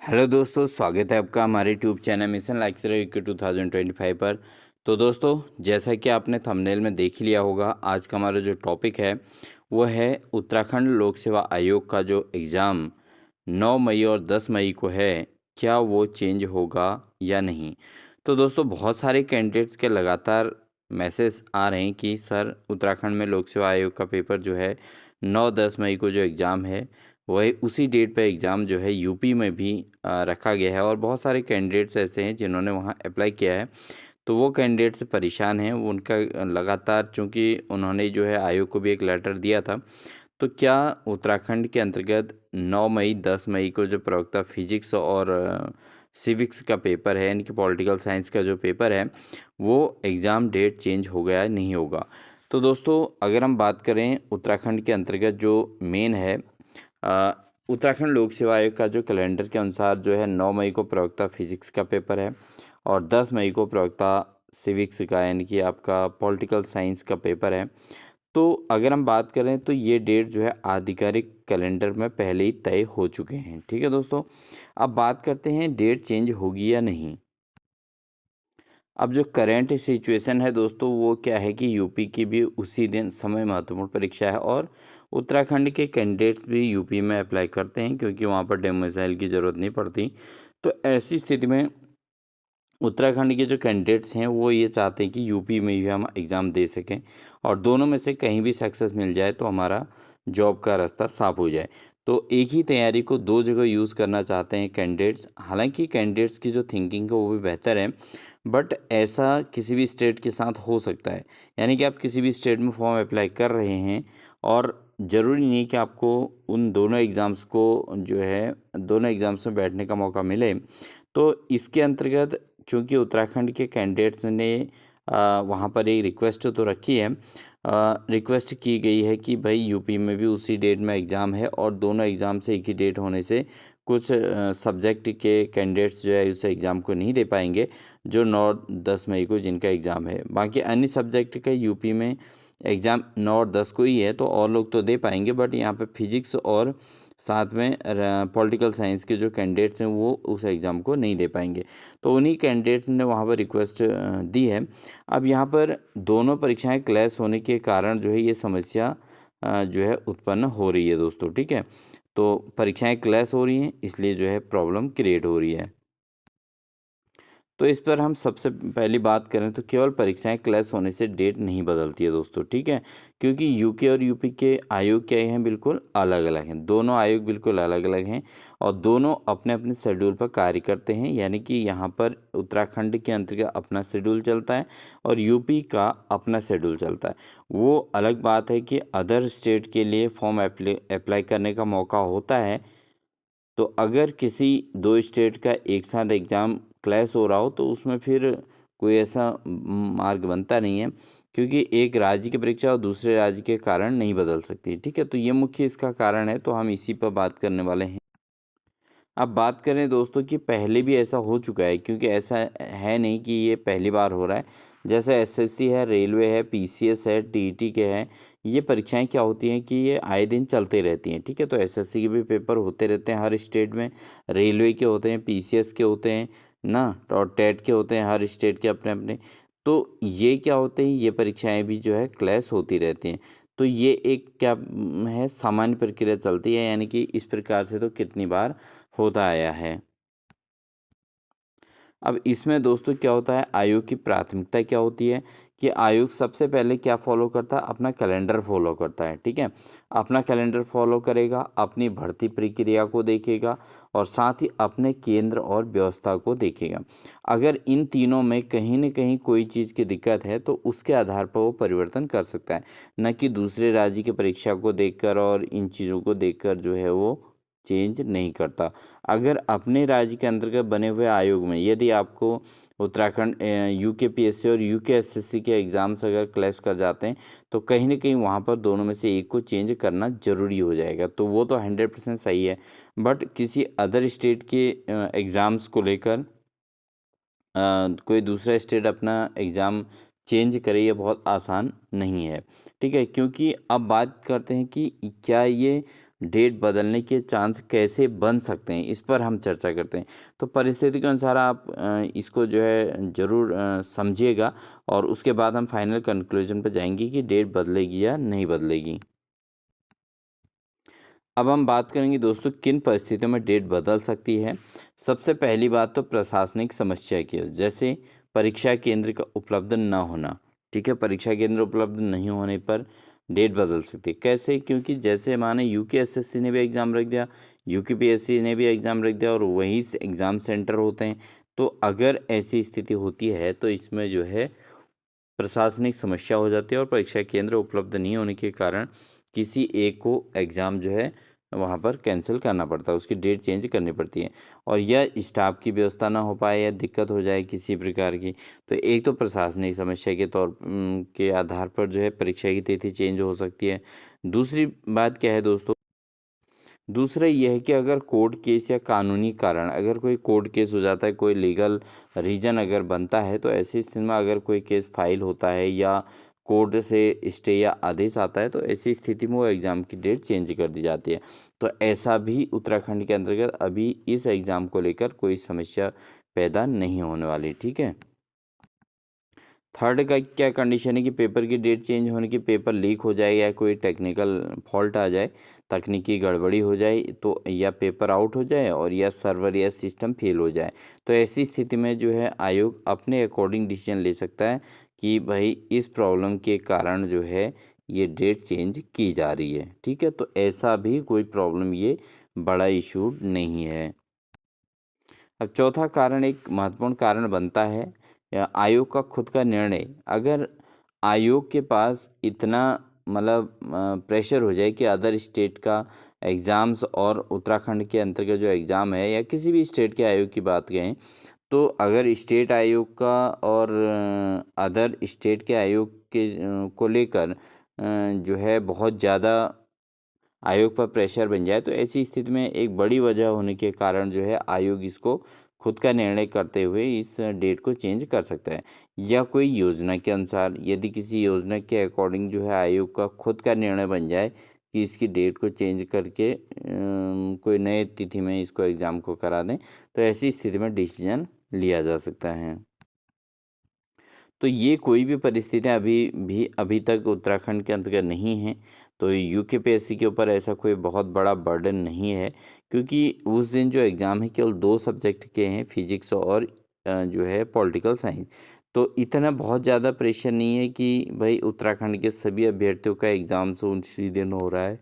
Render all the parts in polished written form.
Hello दोस्तों, स्वागत है आपका हमारे tube channel mission lecture UK 2025 पर। तो दोस्तों, जैसा कि आपने थंबनेल में देख ही लिया होगा, आज का हमारा जो टॉपिक है वो है उत्तराखंड लोक सेवा आयोग का जो एग्ज़ाम 9 मई और 10 मई को है, क्या वो चेंज होगा या नहीं। तो दोस्तों, बहुत सारे कैंडिडेट्स के लगातार मैसेज आ रहे हैं कि सर, उत्तराखंड में लोक सेवा आयोग का पेपर जो है 9-10 मई को जो एग्ज़ाम है, वही उसी डेट पे एग्ज़ाम जो है यूपी में भी रखा गया है। और बहुत सारे कैंडिडेट्स ऐसे हैं जिन्होंने वहाँ अप्लाई किया है, तो वो कैंडिडेट्स परेशान हैं। वो उनका लगातार, चूँकि उन्होंने जो है आयोग को भी एक लेटर दिया था, तो क्या उत्तराखंड के अंतर्गत 9 मई 10 मई को जो प्रवक्ता फिजिक्स और सिविक्स का पेपर है, यानी कि पॉलिटिकल साइंस का जो पेपर है, वो एग्ज़ाम डेट चेंज हो गया है, नहीं होगा। तो दोस्तों, अगर हम बात करें उत्तराखंड के अंतर्गत जो मेन है, अ, उत्तराखंड लोक सेवा आयोग का जो कैलेंडर के अनुसार जो है 9 मई को प्रवक्ता फिजिक्स का पेपर है और 10 मई को प्रवक्ता सिविक्स का, यानी कि आपका पॉलिटिकल साइंस का पेपर है। तो अगर हम बात करें तो ये डेट जो है आधिकारिक कैलेंडर में पहले ही तय हो चुके हैं। ठीक है दोस्तों, अब बात करते हैं डेट चेंज होगी या नहीं। अब जो करंट सिचुएशन है दोस्तों, वो क्या है कि यूपी की भी उसी दिन समय महत्वपूर्ण परीक्षा है और उत्तराखंड के कैंडिडेट्स भी यूपी में अप्लाई करते हैं, क्योंकि वहाँ पर डोमिसाइल की ज़रूरत नहीं पड़ती। तो ऐसी स्थिति में उत्तराखंड के जो कैंडिडेट्स हैं वो ये चाहते हैं कि यूपी में भी हम एग्ज़ाम दे सकें और दोनों में से कहीं भी सक्सेस मिल जाए तो हमारा जॉब का रास्ता साफ हो जाए। तो एक ही तैयारी को दो जगह यूज़ करना चाहते हैं कैंडिडेट्स। हालांकि कैंडिडेट्स की जो थिंकिंग है वो भी बेहतर है, बट ऐसा किसी भी स्टेट के साथ हो सकता है। यानी कि आप किसी भी स्टेट में फॉर्म अप्लाई कर रहे हैं और ज़रूरी नहीं कि आपको उन दोनों एग्ज़ाम्स को जो है दोनों एग्ज़ाम्स में बैठने का मौका मिले। तो इसके अंतर्गत चूँकि उत्तराखंड के कैंडिडेट्स ने वहाँ पर एक रिक्वेस्ट तो रखी है, रिक्वेस्ट की गई है कि भाई यूपी में भी उसी डेट में एग्ज़ाम है और दोनों एग्ज़ाम से एक ही डेट होने से कुछ सब्जेक्ट के कैंडिडेट्स जो है उस एग्ज़ाम को नहीं दे पाएंगे, जो 9-10 मई को जिनका एग्ज़ाम है। बाकी अन्य सब्जेक्ट का यूपी में एग्ज़ाम 9 और 10 को ही है, तो और लोग तो दे पाएंगे, बट यहाँ पे फिजिक्स और साथ में पॉलिटिकल साइंस के जो कैंडिडेट्स हैं वो उस एग्ज़ाम को नहीं दे पाएंगे। तो उन्हीं कैंडिडेट्स ने वहाँ पर रिक्वेस्ट दी है। अब यहाँ पर दोनों परीक्षाएं क्लैश होने के कारण जो है ये समस्या जो है उत्पन्न हो रही है दोस्तों। ठीक है, तो परीक्षाएं क्लैश हो रही हैं, इसलिए जो है प्रॉब्लम क्रिएट हो रही है। तो इस पर हम सबसे पहली बात करें तो केवल परीक्षाएं क्लैश होने से डेट नहीं बदलती है दोस्तों। ठीक है, क्योंकि यूके और यूपी के आयोग क्या हैं, बिल्कुल अलग अलग हैं। दोनों आयोग बिल्कुल अलग अलग हैं और दोनों अपने अपने शेड्यूल पर कार्य करते हैं। यानी कि यहाँ पर उत्तराखंड के अंतर्गत अपना शेड्यूल चलता है और यूपी का अपना शेड्यूल चलता है। वो अलग बात है कि अदर स्टेट के लिए फॉर्म अप्लाई करने का मौका होता है। तो अगर किसी दो स्टेट का एक साथ एग्ज़ाम क्लैश हो रहा हो तो उसमें फिर कोई ऐसा मार्ग बनता नहीं है, क्योंकि एक राज्य की परीक्षा और दूसरे राज्य के कारण नहीं बदल सकती। ठीक है, तो ये मुख्य इसका कारण है, तो हम इसी पर बात करने वाले हैं। अब बात करें दोस्तों कि पहले भी ऐसा हो चुका है, क्योंकि ऐसा है नहीं कि ये पहली बार हो रहा है। जैसे एसएससी है, रेलवे है, पीसीएस है, टीईटी के हैं, ये परीक्षाएं क्या होती हैं कि ये आए दिन चलते रहती हैं। ठीक है, तो एसएससी के भी पेपर होते रहते हैं हर स्टेट में, रेलवे के होते हैं, पीसीएस के होते हैं ना, और टेट के होते हैं, हर स्टेट के अपने अपने। तो ये क्या होते हैं, ये परीक्षाएं भी जो है क्लैश होती रहती हैं। तो ये एक क्या है, सामान्य प्रक्रिया चलती है, यानी कि इस प्रकार से तो कितनी बार होता आया है। अब इसमें दोस्तों क्या होता है, आयोग की प्राथमिकता क्या होती है कि आयोग सबसे पहले क्या फॉलो करता है, अपना कैलेंडर फॉलो करता है। ठीक है, अपना कैलेंडर फॉलो करेगा, अपनी भर्ती प्रक्रिया को देखेगा और साथ ही अपने केंद्र और व्यवस्था को देखेगा। अगर इन तीनों में कहीं न कहीं कोई चीज़ की दिक्कत है तो उसके आधार पर वो परिवर्तन कर सकता है, न कि दूसरे राज्य की परीक्षा को देखकर और इन चीज़ों को देखकर जो है वो चेंज नहीं करता। अगर अपने राज्य के अंतर्गत बने हुए आयोग में यदि आपको उत्तराखंड यूकेपीएससी और यूकेएसएससी के एग्ज़ाम्स अगर क्लैश कर जाते हैं, तो कहीं न कहीं वहाँ पर दोनों में से एक को चेंज करना ज़रूरी हो जाएगा। तो वो तो 100% सही है। बट किसी अदर स्टेट के एग्ज़ाम्स को लेकर कोई दूसरा स्टेट अपना एग्ज़ाम चेंज करे, ये बहुत आसान नहीं है। ठीक है, क्योंकि अब बात करते हैं कि क्या ये डेट बदलने के चांस कैसे बन सकते हैं, इस पर हम चर्चा करते हैं। तो परिस्थिति के अनुसार आप इसको जो है ज़रूर समझिएगा और उसके बाद हम फाइनल कंक्लूजन पर जाएंगे कि डेट बदलेगी या नहीं बदलेगी। अब हम बात करेंगे दोस्तों किन परिस्थितियों में डेट बदल सकती है। सबसे पहली बात तो प्रशासनिक समस्या की है, जैसे परीक्षा केंद्र का उपलब्ध न होना। ठीक है, परीक्षा केंद्र उपलब्ध नहीं होने पर डेट बदल सकती है। कैसे? क्योंकि जैसे माने यूकेएसएससी ने भी एग्ज़ाम रख दिया, यूकेपीएससी ने भी एग्ज़ाम रख दिया और वहीं से एग्ज़ाम सेंटर होते हैं। तो अगर ऐसी स्थिति होती है तो इसमें जो है प्रशासनिक समस्या हो जाती है और परीक्षा केंद्र उपलब्ध नहीं होने के कारण किसी एक को एग्ज़ाम जो है वहाँ पर कैंसिल करना पड़ता है, उसकी डेट चेंज करनी पड़ती है। और या स्टाफ की व्यवस्था ना हो पाए या दिक्कत हो जाए किसी प्रकार की, तो एक तो प्रशासनिक समस्या के के आधार पर जो है परीक्षा की तिथि चेंज हो सकती है। दूसरी बात क्या है दोस्तों, दूसरा ये है कि अगर कोर्ट केस या कानूनी कारण, अगर कोई कोर्ट केस हो जाता है, कोई लीगल रीजन अगर बनता है, तो ऐसी स्थिति में अगर कोई केस फाइल होता है या कोर्ट से स्टे या आदेश आता है, तो ऐसी स्थिति में वो एग्ज़ाम की डेट चेंज कर दी जाती है। तो ऐसा भी उत्तराखंड के अंतर्गत अभी इस एग्ज़ाम को लेकर कोई समस्या पैदा नहीं होने वाली। ठीक है। थर्ड का क्या कंडीशन है कि पेपर की डेट चेंज होने की, पेपर लीक हो जाए या कोई टेक्निकल फॉल्ट आ जाए, तकनीकी गड़बड़ी हो जाए, तो या पेपर आउट हो जाए और या सर्वर या सिस्टम फेल हो जाए। तो ऐसी स्थिति में जो है आयोग अपने अकॉर्डिंग डिसीजन ले सकता है कि भाई इस प्रॉब्लम के कारण जो है ये डेट चेंज की जा रही है। ठीक है, तो ऐसा भी कोई प्रॉब्लम, ये बड़ा इशू नहीं है। अब चौथा कारण एक महत्वपूर्ण कारण बनता है आयोग का खुद का निर्णय। अगर आयोग के पास इतना मतलब प्रेशर हो जाए कि अदर स्टेट का एग्ज़ाम्स और उत्तराखंड के अंतर्गत जो एग्ज़ाम है या किसी भी स्टेट के आयोग की बात करें, तो अगर स्टेट आयोग का और अदर स्टेट के आयोग के को लेकर जो है बहुत ज़्यादा आयोग पर प्रेशर बन जाए, तो ऐसी स्थिति में एक बड़ी वजह होने के कारण जो है आयोग इसको खुद का निर्णय करते हुए इस डेट को चेंज कर सकता है। या कोई योजना के अनुसार, यदि किसी योजना के अकॉर्डिंग जो है आयोग का खुद का निर्णय बन जाए कि इसकी डेट को चेंज करके कोई नए तिथि में इसको एग्ज़ाम को करा दें, तो ऐसी स्थिति में डिसीजन लिया जा सकता है। तो ये कोई भी परिस्थितियाँ अभी तक उत्तराखंड के अंतर्गत नहीं हैं। तो यूकेपीएससी के ऊपर ऐसा कोई बहुत बड़ा बर्डन नहीं है, क्योंकि उस दिन जो एग्ज़ाम है केवल 2 सब्जेक्ट के हैं, फिज़िक्स और जो है पॉलिटिकल साइंस। तो इतना बहुत ज़्यादा प्रेशर नहीं है कि भई उत्तराखंड के सभी अभ्यर्थियों का एग्ज़ाम्स उसी दिन हो रहा है।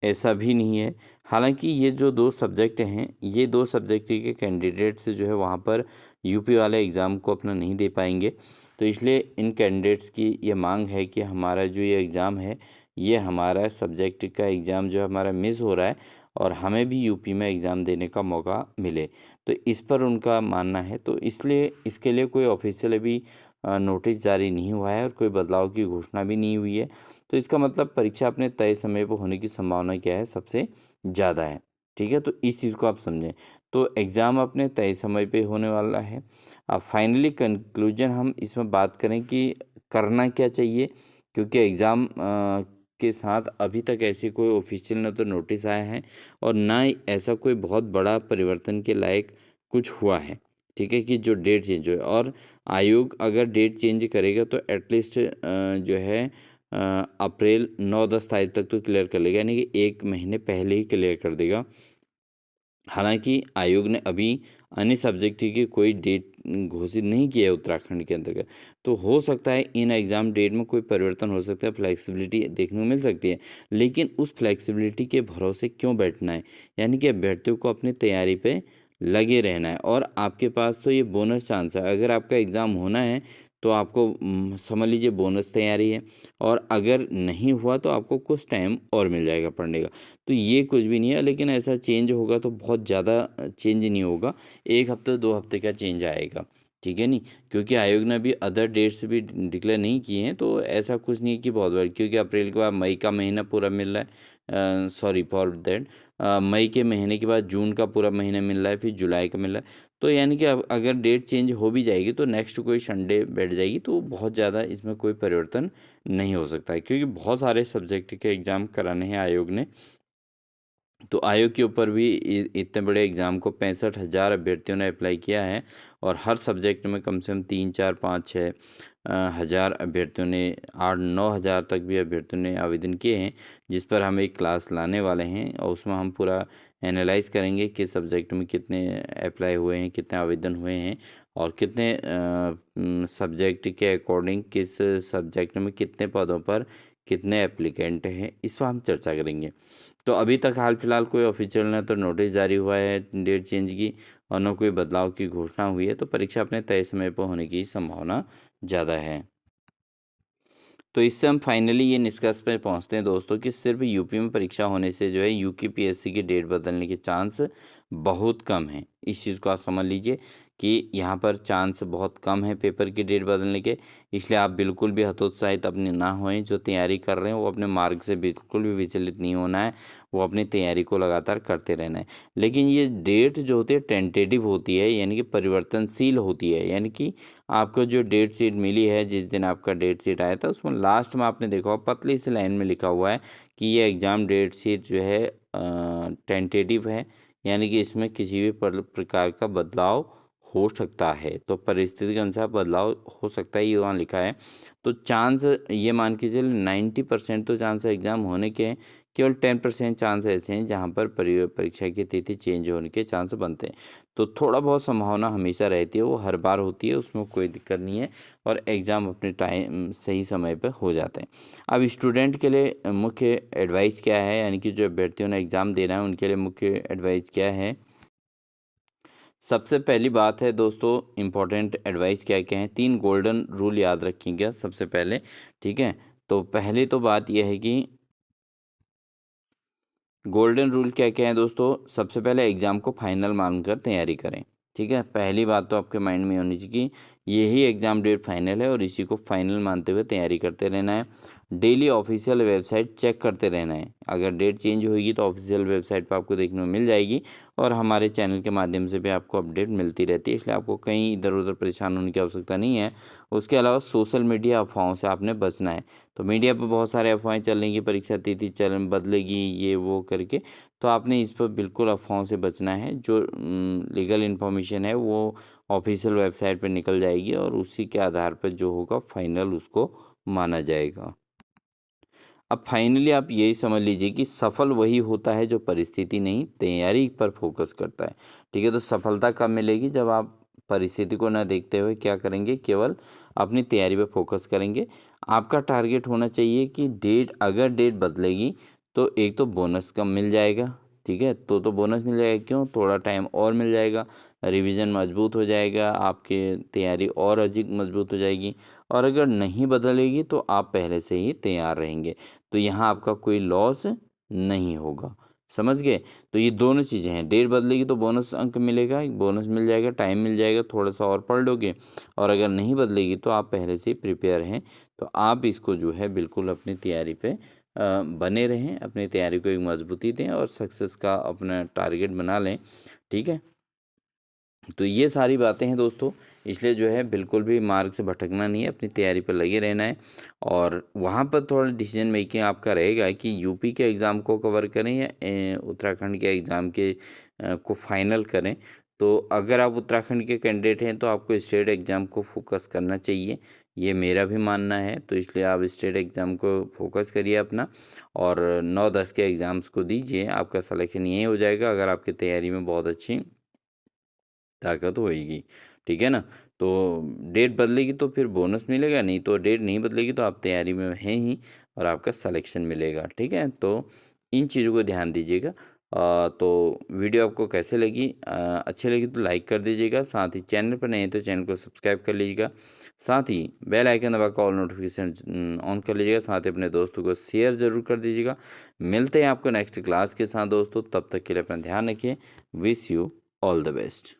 ऐसा भी नहीं है। हालाँकि ये जो 2 सब्जेक्ट हैं, ये 2 सब्जेक्ट के कैंडिडेट्स जो है वहाँ पर यूपी वाले एग्ज़ाम को अपना नहीं दे पाएँगे। तो इसलिए इन कैंडिडेट्स की ये माँग है कि हमारा जो ये एग्ज़ाम है, ये हमारा सब्जेक्ट का एग्ज़ाम जो है हमारा मिस हो रहा है और हमें भी यूपी में एग्ज़ाम देने का मौका मिले। तो इस पर उनका मानना है, तो इसलिए इसके लिए कोई ऑफ़िशियल अभी नोटिस जारी नहीं हुआ है और कोई बदलाव की घोषणा भी नहीं हुई है। तो इसका मतलब परीक्षा अपने तय समय पर होने की संभावना क्या है, सबसे ज़्यादा है। ठीक है, तो इस चीज़ को आप समझें। तो एग्ज़ाम अपने तय समय पे होने वाला है। अब फाइनली कंक्लूजन हम इसमें बात करें कि करना क्या चाहिए, क्योंकि एग्ज़ाम के साथ अभी तक ऐसी कोई ऑफ़िशियल ना तो नोटिस आया है और ना ही ऐसा कोई बहुत बड़ा परिवर्तन के लायक कुछ हुआ है। ठीक है, कि जो डेट चेंज हुई, और आयोग अगर डेट चेंज करेगा तो एटलीस्ट जो है अप्रैल 9-10 तारीख तक तो क्लियर कर लेगा, यानी कि 1 महीने पहले ही क्लियर कर देगा। हालाँकि आयोग ने अभी अन्य सब्जेक्ट की कोई डेट घोषित नहीं किया है उत्तराखंड के अंतर्गत। तो हो सकता है इन एग्ज़ाम डेट में कोई परिवर्तन हो सकता है, फ्लेक्सिबिलिटी देखने को मिल सकती है। लेकिन उस फ्लेक्सिबिलिटी के भरोसे क्यों बैठना है? यानी कि अभ्यर्थियों को अपनी तैयारी पे लगे रहना है और आपके पास तो ये बोनस चांस है। अगर आपका एग्ज़ाम होना है तो आपको समझ लीजिए बोनस तैयारी है, और अगर नहीं हुआ तो आपको कुछ टाइम और मिल जाएगा पढ़ने का। तो ये कुछ भी नहीं है, लेकिन ऐसा चेंज होगा तो बहुत ज़्यादा चेंज नहीं होगा, 1 हफ्ते 2 हफ्ते का चेंज आएगा, ठीक है नहीं? क्योंकि आयोग ने अभी अदर डेट्स भी डिक्लेयर नहीं किए हैं, तो ऐसा कुछ नहीं है कि बहुत बड़ा, क्योंकि अप्रैल के बाद मई का महीना पूरा मिल रहा है, सॉरी फॉर दैट, मई के महीने के बाद जून का पूरा महीना मिल रहा है, फिर जुलाई का मिल रहा है। तो यानी कि अब अगर डेट चेंज हो भी जाएगी तो नेक्स्ट कोई संडे बैठ जाएगी, तो बहुत ज़्यादा इसमें कोई परिवर्तन नहीं हो सकता है, क्योंकि बहुत सारे सब्जेक्ट के एग्ज़ाम कराने हैं आयोग ने। तो आयोग के ऊपर भी इतने बड़े एग्ज़ाम को 65,000 अभ्यर्थियों ने अप्लाई किया है और हर सब्जेक्ट में कम से कम 3, 4, 5, 6 हज़ार अभ्यर्थियों ने 8-9 हज़ार तक भी अभ्यर्थियों ने आवेदन किए हैं, जिस पर हम एक क्लास लाने वाले हैं और उसमें हम पूरा एनालाइज़ करेंगे किस सब्जेक्ट में कितने अप्लाई हुए हैं, कितने आवेदन हुए हैं और कितने सब्जेक्ट के अकॉर्डिंग किस सब्जेक्ट में कितने पदों पर कितने एप्लीकेंट हैं, इस पर हम चर्चा करेंगे। तो अभी तक हाल फिलहाल कोई ऑफिशियल ना तो नोटिस जारी हुआ है डेट चेंज की और न कोई बदलाव की घोषणा हुई है, तो परीक्षा अपने तय समय पर होने की संभावना ज़्यादा है। तो इससे हम फाइनली ये निष्कर्ष पे पहुंचते हैं दोस्तों कि सिर्फ यूपी में परीक्षा होने से जो है यूपीपीएससी की डेट बदलने के चांस बहुत कम हैं। इस चीज़ को आप समझ लीजिए कि यहाँ पर चांस बहुत कम है पेपर की डेट बदलने के। इसलिए आप बिल्कुल भी हतोत्साहित अपने ना होएं, जो तैयारी कर रहे हैं वो अपने मार्ग से बिल्कुल भी विचलित नहीं होना है, वो अपनी तैयारी को लगातार करते रहना है। लेकिन ये डेट जो होती है टेंटेटिव होती है, यानी कि परिवर्तनशील होती है, यानी कि आपको जो डेट शीट मिली है, जिस दिन आपका डेट शीट आया था, उसमें लास्ट में आपने देखा होगा पतली सी लाइन में लिखा हुआ है कि ये एग्ज़ाम डेट शीट जो है टेंटेटिव है, यानी कि इसमें किसी भी प्रकार का बदलाव हो सकता है। तो परिस्थिति के अनुसार बदलाव हो सकता है, ये वहाँ लिखा है। तो चांस ये मान के चलिए 90% तो चांस एग्ज़ाम होने के हैं, केवल 10% चांस ऐसे हैं जहाँ पर परीक्षा की तिथि चेंज होने के चांस बनते हैं। तो थोड़ा बहुत संभावना हमेशा रहती है, वो हर बार होती है, उसमें कोई दिक्कत नहीं है और एग्ज़ाम अपने टाइम सही समय पे हो जाते हैं। अब स्टूडेंट के लिए मुख्य एडवाइस क्या है, यानी कि जो अभ्यर्थियों ने एग्ज़ाम देना है उनके लिए मुख्य एडवाइस क्या है? सबसे पहली बात है दोस्तों, इम्पोर्टेंट एडवाइस क्या-क्या है? 3 गोल्डन रूल याद रखिएगा सबसे पहले, ठीक है? तो पहली तो बात ये है कि गोल्डन रूल क्या-क्या है दोस्तों? सबसे पहले एग्ज़ाम को फाइनल मानकर तैयारी करें, ठीक है? पहली बात तो आपके माइंड में होनी चाहिए कि यही एग्ज़ाम डेट फाइनल है और इसी को फाइनल मानते हुए तैयारी करते रहना है। डेली ऑफिशियल वेबसाइट चेक करते रहना है। अगर डेट चेंज होएगी तो ऑफिशियल वेबसाइट पे आपको देखने को मिल जाएगी और हमारे चैनल के माध्यम से भी आपको अपडेट मिलती रहती है, इसलिए आपको कहीं इधर-उधर परेशान होने की आवश्यकता नहीं है। उसके अलावा सोशल मीडिया अफ़वाहों से आपने बचना है। तो मीडिया पे बहुत सारे अफ़वाहें चल रही हैं कि परीक्षा तिथि चल बदलेगी, ये वो करके, तो आपने इस पर बिल्कुल अफ़वाहों से बचना है। जो लीगल इन्फॉर्मेशन है वो ऑफ़िशियल वेबसाइट पे निकल जाएगी और उसी के आधार पर जो होगा फाइनल उसको माना जाएगा। अब फाइनली आप यही समझ लीजिए कि सफल वही होता है जो परिस्थिति नहीं, तैयारी पर फ़ोकस करता है। ठीक है? तो सफलता कब मिलेगी? जब आप परिस्थिति को ना देखते हुए क्या करेंगे, केवल अपनी तैयारी पे फ़ोकस करेंगे। आपका टारगेट होना चाहिए कि अगर डेट बदलेगी तो एक तो बोनस कम मिल जाएगा, ठीक है? तो बोनस मिल जाएगा क्यों? थोड़ा टाइम और मिल जाएगा, रिवीजन मजबूत हो जाएगा, आपकी तैयारी और अधिक मजबूत हो जाएगी और अगर नहीं बदलेगी तो आप पहले से ही तैयार रहेंगे। तो यहाँ आपका कोई लॉस नहीं होगा, समझ गए? तो ये दोनों चीज़ें हैं, डेट बदलेगी तो बोनस अंक मिलेगा, एक बोनस मिल जाएगा, टाइम मिल जाएगा, थोड़ा-सा और पढ़ लोगे और अगर नहीं बदलेगी तो आप पहले से ही प्रिपेयर हैं। तो आप इसको जो है बिल्कुल अपनी तैयारी पे बने रहें, अपनी तैयारी को एक मजबूती दें और सक्सेस का अपना टारगेट बना लें, ठीक है? तो ये सारी बातें हैं दोस्तों, इसलिए जो है बिल्कुल भी मार्ग से भटकना नहीं है, अपनी तैयारी पर लगे रहना है और वहाँ पर थोड़ा डिसीजन मेकिंग आपका रहेगा कि यूपी के एग्ज़ाम को कवर करें या उत्तराखंड के एग्ज़ाम के को फाइनल करें। तो अगर आप उत्तराखंड के कैंडिडेट हैं तो आपको स्टेट एग्ज़ाम को फोकस करना चाहिए, ये मेरा भी मानना है। तो इसलिए आप स्टेट एग्ज़ाम को फोकस करिए अपना और 9-10 के एग्ज़ाम्स को दीजिए, आपका सिलेक्शन यहीं हो जाएगा अगर आपकी तैयारी में बहुत अच्छी ताकत होएगी, ठीक है ना? तो डेट बदलेगी तो फिर बोनस मिलेगा, नहीं तो डेट नहीं बदलेगी तो आप तैयारी में हैं ही और आपका सिलेक्शन मिलेगा, ठीक है? तो इन चीज़ों को ध्यान दीजिएगा। तो वीडियो आपको कैसे लगी? अच्छी लगी तो लाइक कर दीजिएगा, साथ ही चैनल पर नए हैं तो चैनल को सब्सक्राइब कर लीजिएगा, साथ ही बेल आइकन दबाकर ऑल नोटिफिकेशन ऑन कर लीजिएगा, साथ ही अपने दोस्तों को शेयर ज़रूर कर दीजिएगा। मिलते हैं आपको नेक्स्ट क्लास के साथ दोस्तों, तब तक के लिए अपना ध्यान रखिए। Wish you all the best.